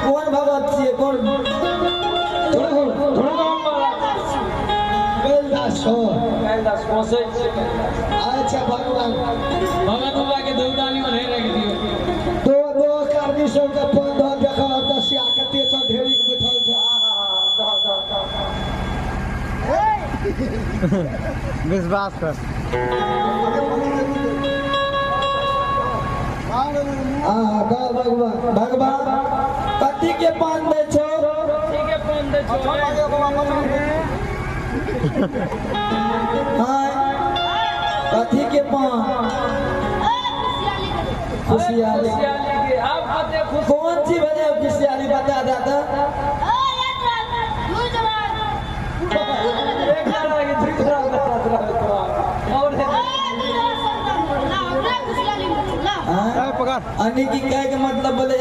कौन भगत छे कौन कैलाश हो कैलाश कोसे अच्छा भगवान भगत बाबा के देवदानी में रह दियो दो करनी सब के पंध देखा दसिया कते छ ढेरी बैठल छ विश्वास कर भगवान भगवान कथी के पान दे छो ठीक है फोन दे छो हां कथी के पान खुशियाली के आप बते खुश कौन सी बने खुशियाली बता दादा एक तरह की दूसरा बता और पकड़ अन्य की कहे के मतलब बोले